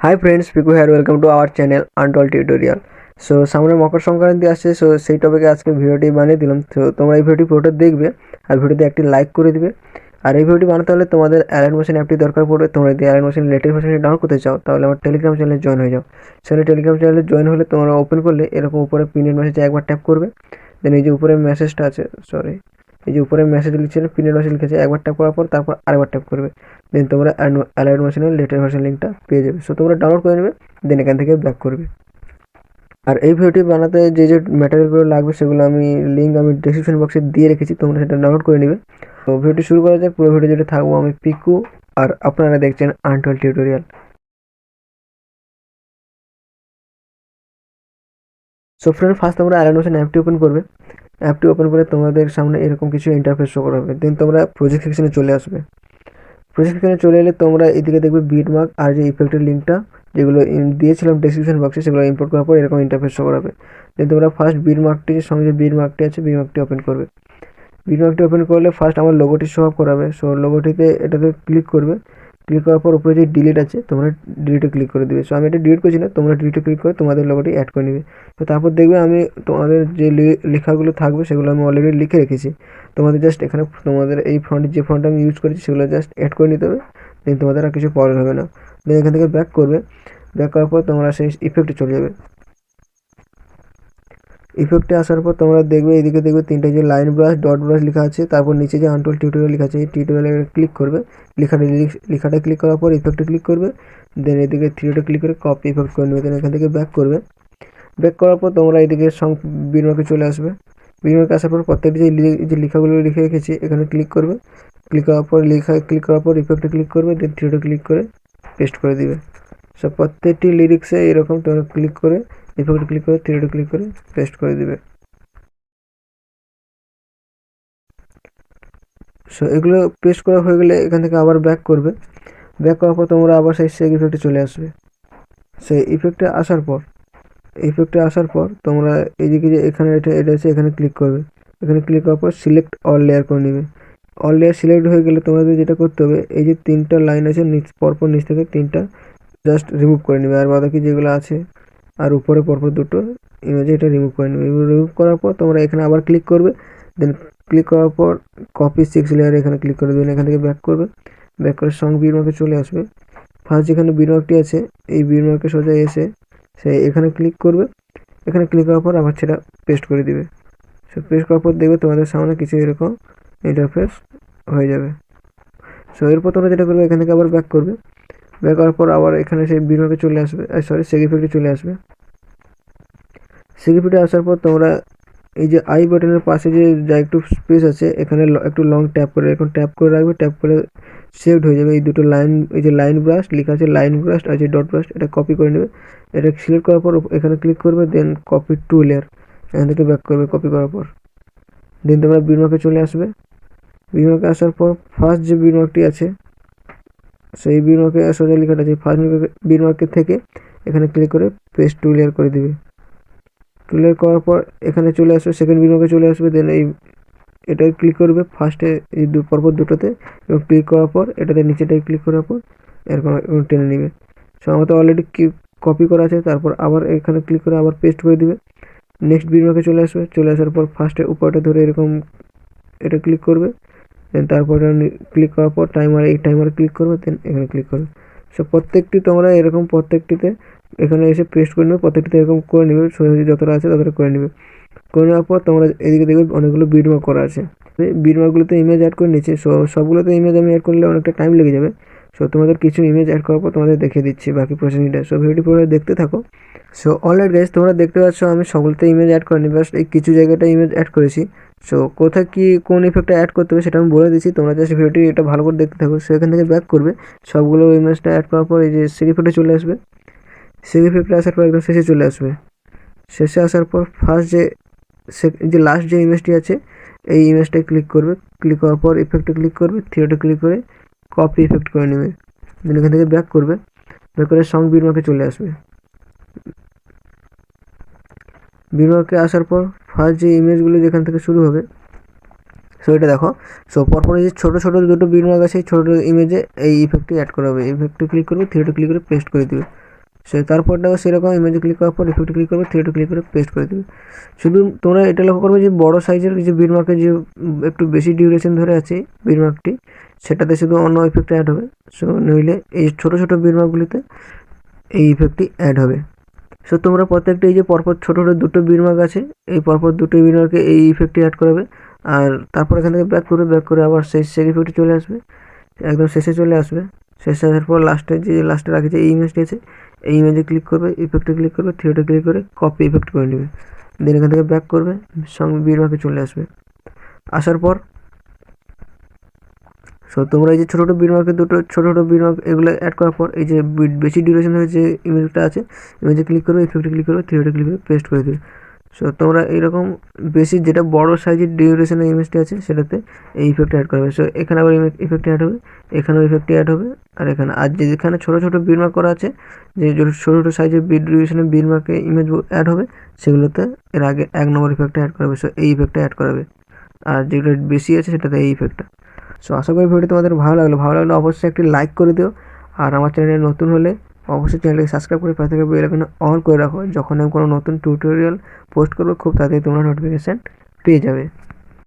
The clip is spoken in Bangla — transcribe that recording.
Hi friends, Piku here. Welcome to our channel Untold tutorial. So সামনে মকর সংক্রান্তি আসছে, সো সেই টপিকে আজকে ভিডিওটি বানিয়ে দিলাম। তো তোমরা এই ভিডিওটি পুরোটা দেখবে আর ভিডিওতে একটি লাইক করে দিবে। আর এই ভিডিওটি বানাতে হলে তোমাদের অ্যালাইট মোশন অ্যাপটি দরকার পড়বে। তোমরা যদি অ্যালাইট মোশন লেটেস্ট ভার্সনটি ডাউনলোড করতে চাও তাহলে আমার টেলিগ্রাম চ্যানেলে জয়েন হয়ে যাও। সেখানে টেলিগ্রাম চ্যানেলে জয়েন হলে তোমরা ওপেন করলে এরকম উপরে পিনের মেসেজে একবার ট্যাপ করবে। দেন এই যে উপরে মেসেজটা আছে, এই যে উপরে মেসেজ লিখছে পিনের মেসেজ লিখেছে, একবার ট্যাপ করার পর তারপর আরেকবার ট্যাপ করবে। দেন তোমরা অ্যালাইট মোশনের লেটেস্ট ভার্সন লিঙ্কটা পেয়ে যাবে। সো তোমরা ডাউনলোড করে নেবে, দেন এখান থেকে ব্যাক করবে। আর এই ভিডিওটি বানাতে যে ম্যাটেরিয়ালগুলো লাগবে সেগুলো লিঙ্ক আমি ডেসক্রিপশন বক্সে দিয়ে রেখেছি, তোমরা সেটা ডাউনলোড করে নেবে। তো ভিডিওটি শুরু করা যাক। পুরো ভিডিও যেটা থাকবো আমি পিকু, আর আপনারা দেখছেন untold tutorial. So friend, first তোমরা অ্যালাইট মোশন অ্যাপটি ওপেন করবে। অ্যাপটি ওপেন করে তোমাদের সামনে এরকম কিছু ইন্টারফেস শো করা হবে। দেন তোমরা প্রজেক্ট সেকশনে চলে আসবে। প্রজেক্ট সেকশনে চলে এলে তোমরা এদিকে দেখবে বিটমার্ক আর যে ইফেক্টের লিঙ্কটা যেগুলো দিয়েছিলাম ডেসক্রিপশন বক্সে, সেগুলো ইম্পোর্ট করার পর এরকম ইন্টারফেস শো করাবে। দেন তোমরা ফার্স্ট বিটমার্কটির সঙ্গে যে বিটমার্কটি আছে বিটমার্কটি ওপেন করবে। বিটমার্কটি ওপেন করলে ফার্স্ট আমার লোগোটি শো আপ করাবে। সো লোগোটিতে এটাতে ক্লিক করবে। ক্লিক করার পর উপরে যে ডিলিট আছে তোমরা ডিলিটে ক্লিক করে দেবে। সো আমি এটা ডিলিট করছি না, তোমরা ডিলিটে ক্লিক করে তোমাদের লোগোটি অ্যাড করে নেবে। তো তারপর দেখবে আমি তোমাদের যে লেখাগুলো থাকবে সেগুলো আমি অলরেডি লিখে রেখেছি। তোমাদের জাস্ট এখানে তোমাদের এই ফন্টের যে ফন্ট আমি ইউজ করেছি সেগুলো জাস্ট অ্যাড করে নিতে হবে। দেন তোমাদের আর কিছু প্রবলেম হবে না। দেন এখান থেকে ব্যাক করবে। ব্যাক করার পর তোমরা সেই ইফেক্টে চলে যাবে। ইফেক্টে আসার পর তোমরা দেখবে এদিকে দেখবে তিনটে যে লাইন ব্রাশ ডট ব্রাশ লেখা আছে, তারপর নিচে যে আনটোল্ড টিউটোরিয়াল লেখা আছে এই টিউটোরিয়ালে ক্লিক করবে। লেখাটা ক্লিক করার পর ইফেক্টে ক্লিক করবে। দেন এদিকে থ্রিডে ক্লিক করে কপি ইফেক্ট করে নেবে। দেন এখান থেকে ব্যাক করবে। ব্যাক করার পর তোমরা এদিকে বিনমার্কে চলে আসবে। বিনমার্কে আসার পর প্রত্যেকটি যে লেখাগুলো লিখে রেখেছি এখানে ক্লিক করবে। ক্লিক করার পর ক্লিক করার পর ইফেক্টে ক্লিক করবে। দেন থ্রিডে ক্লিক করে পেস্ট করে দিবে। সব প্রত্যেকটি লিরিক্সে এরকম তোমরা ক্লিক করে ইফেক্টে ক্লিক করে থ্রিডে ক্লিক করে পেস্ট করে দিবে। সো এগুলো পেস্ট করা হয়ে গেলে এখান থেকে আবার ব্যাক করবে। ব্যাক করার পর তোমরা আবার সেই সেক ইফেক্টে চলে আসবে। সেই ইফেক্টে আসার পর তোমরা এইদিকে যে এখানে এটা আছে এখানে ক্লিক করবে। এখানে ক্লিক করার পর সিলেক্ট অল লেয়ার করে নেবে। অল লেয়ার সিলেক্ট হয়ে গেলে তোমাদের যেটা করতে হবে, এই যে তিনটা লাইন আছে পরপর নিচ থেকে তিনটা জাস্ট রিমুভ করে নেবে। আর বাকি যেগুলো আছে আর উপরে পরপর দুটো ইমেজে এটা রিমুভ করে নেবে। রিমুভ করার পর তোমরা এখানে আবার ক্লিক করবে। দেন ক্লিক করার পর কপি 6 লেয়ার এখানে ক্লিক করে দেবেন। এখান থেকে ব্যাক করবে। ব্যাক করে সং বিটমার্কে চলে আসবে। ফার্স্ট যেখানে বিটমার্কটি আছে এই বিটমার্কে সোজা এসে এখানে ক্লিক করবে। এখানে ক্লিক করার পর আবার সেটা পেস্ট করে দিবে। সো পেস্ট করার পর দেখবে তোমাদের সামনে কিছু এরকম ইন্টারফেস হয়ে যাবে। সো এরপর তোমরা যেটা করবে এখান থেকে আবার ব্যাক করবে। ব্যাক করার পর আবার এখানে সেই বিটমার্কে চলে আসবে, সেক ইফেক্টে চলে আসবে। সেক ইফেক্টে আসার পর তোমরা এই যে আই বাটনের পাশে যে যা একটু স্পেস আছে এখানে একটু লং ট্যাপ করে এখন ট্যাপ করে রাখবে। ট্যাপ করে সেভড হয়ে যাবে এই দুটো লাইন। এই যে লাইন ব্রাশ লেখা আছে লাইন ব্রাশ আর যে ডট ব্রাশ এটা কপি করে নেবে। এটা সিলেক্ট করার পর এখানে ক্লিক করবে। দেন কপি টু লেয়ার এখান থেকে ব্যাক করবে কপি করার পর। দেন তোমরা বিটমার্কে চলে আসবে। বিটমার্কে আসার পর ফার্স্ট যে বিটমার্কটি আছে সেই বিটমার্কে সোজা লেখাটা আছে ফার্স্ট বিটমার্কের থেকে এখানে ক্লিক করে পেস্ট টু লেয়ার করে দিবে। টু লেয়ার করার পর এখানে চলে আসবে সেকেন্ড বিটমার্কে চলে আসবে। দেন এটাই ক্লিক করবে ফার্স্টে এই পরপর দুটোতে এবং ক্লিক করার পর এটাতে নিচেটাই ক্লিক করার পর এরকম টেনে নেবে। সো আমার তো অলরেডি কপি করা আছে, তারপর আবার এখানে ক্লিক করে আবার পেস্ট করে দিবে। নেক্সট বিটমার্কে চলে আসবে। চলে আসার পর ফার্স্টে উপরটা ধরে এরকম এটা ক্লিক করবে। দেন তারপর ক্লিক করার পর টাইমারে ক্লিক করবে। দেন এখানে ক্লিক করবে। সো প্রত্যেকটি তোমরা এরকম প্রত্যেকটিতে এখানে এসে পেস্ট করে নেবে। প্রত্যেকটিতে এরকম করে নেবে, সোজাসুজি যতটা আছে ততটা করে নেবে। করে নেওয়ার পর তোমরা এদিকে দেখবে অনেকগুলো বিটমার্ক করা আছে। বিটমার্কগুলোতে ইমেজ অ্যাড করে নিচ্ছি। সো সবগুলোতে ইমেজ আমি অ্যাড করলে অনেকটা টাইম লেগে যাবে। সো তোমাদের কিছু ইমেজ অ্যাড করার পর তোমাদের দেখিয়ে দিচ্ছি বাকি প্রসেসিংটা। সো ভিডিওটি পুরো দেখতে থাকো। সো অলরাইট গাইস, তোমরা দেখতে পাচ্ছ আমি সকলতে ইমেজ অ্যাড করিনি, বাস এই কিছু জায়গাটা ইমেজ অ্যাড করেছি। সো কোথায় কি কোন ইফেক্টটা অ্যাড করতে হবে সেটা আমি বলে দিচ্ছি, তোমরা জাস্ট ভিডিওটি এটা ভালো করে দেখতে থাকো। সো এখান থেকে ব্যাক করবে। সবগুলো ইমেজটা অ্যাড করার পর এই যে সেক ইফেক্টে চলে আসবে। সেক ইফেক্টে আসার পর একদম শেষে চলে আসবে। শেষে আসার পর ফার্স্ট যে লাস্ট যে ইমেজটি আছে এই ইমেজটায় ক্লিক করবে। ক্লিক করার পর ইফেক্টে ক্লিক করবে, থ্রিডে ক্লিক করে কপি ইফেক্ট করে নেবে। দেন এখান থেকে ব্যাক করবে। ব্যাক করে সং বিটমার্কে চলে আসবে। বিটমার্কে আসার পর ফার্স্ট যে ইমেজগুলো যেখান থেকে শুরু হবে সো এটা দেখো। সো পরপর যে ছোটো ছোটো দুটো বিটমার্ক আছে ছোটো ইমেজে এই ইফেক্টটি অ্যাড করা হবে। ইফেক্টে ক্লিক করবে, থ্রিডে ক্লিক করে পেস্ট করে দেবে। সো তারপরটাও সেরকম ইমেজে ক্লিক করার পর ইফেক্টে ক্লিক করবে, থ্রেডে ক্লিক করে পেস্ট করে দেবে। শুধু তোমরা এটা লক্ষ্য করবে যে বড় সাইজের যে বিটমার্কে যে একটু বেশি ডিউরেশন ধরে আছে বিটমার্কটি, সেটাতে শুধু অন্য ইফেক্ট অ্যাড হবে। সো নইলে এই ছোটো ছোটো বিটমার্কগুলিতে এই ইফেক্টটি অ্যাড হবে। সো তোমরা প্রত্যেকটা এই যে পরপর ছোটো ছোটো দুটো বিটমার্ক আছে, এই পরপর দুটো বিটমার্কে এই ইফেক্টটি অ্যাড করাবে। আর তারপর এখান থেকে ব্যাক করে আবার শেষের ইফেক্টে চলে আসবে, একদম শেষে চলে আসবে। শেষে আসার পর লাস্টে রাখেছে এই ইমেজটি আছে, এই ইমেজে ক্লিক করবে, ইফেক্টে ক্লিক করবে, থ্রেডে ক্লিক করে কপি ইফেক্ট করে নেবে। দেন এখান থেকে ব্যাক করবে, সঙ্গে বিটমার্কে চলে আসবে। আসার পর সো তোমরা এই যে ছোটো ছোটো বিটমার্কে দুটো ছোটো ছোটো বিটমার্ক এগুলো অ্যাড করার পর এই যে বেশি ডিউরেশন ধরে যে ইমেজটা আছে, ইমেজে ক্লিক করবে, ইফেক্টে ক্লিক করবে, থ্রেডে ক্লিক করে পেস্ট করে দেবে। সো তোমরা এইরকম বেশি যেটা বড় সাইজের ডিউরেশনের ইমেজটি আছে সেটাতে এই ইফেক্ট অ্যাড করবে। সো এখানে আবার ইফেক্ট অ্যাড হবে, এখানেও ইফেক্ট অ্যাড হবে, আর এখানে আর যেখানে ছোটো ছোটো বিটমার্ক করা আছে, যে ছোটো ছোটো সাইজের ডিউরেশনের বিটমার্কে ইমেজ অ্যাড হবে, সেগুলোতে এর আগে 1 নম্বর ইফেক্টটা অ্যাড করবে। সো এই ইফেক্টটা অ্যাড করাবে, আর যেগুলো বেশি আছে সেটাতে এই ইফেক্টটা। সো আশা করি ভিডিওটি তোমাদের ভালো লাগলে অবশ্যই একটি লাইক করে দিও। আর আমার চ্যানেলে নতুন হলে অবশ্যই চ্যানেলকে সাবস্ক্রাইব করে পাশে থেকে বেল আইকনে অল করে রাখো, যখন আমি কোনো নতুন টিউটোরিয়াল পোস্ট করবো খুব তাড়াতাড়ি তোমরা নোটিফিকেশান পেয়ে যাবে।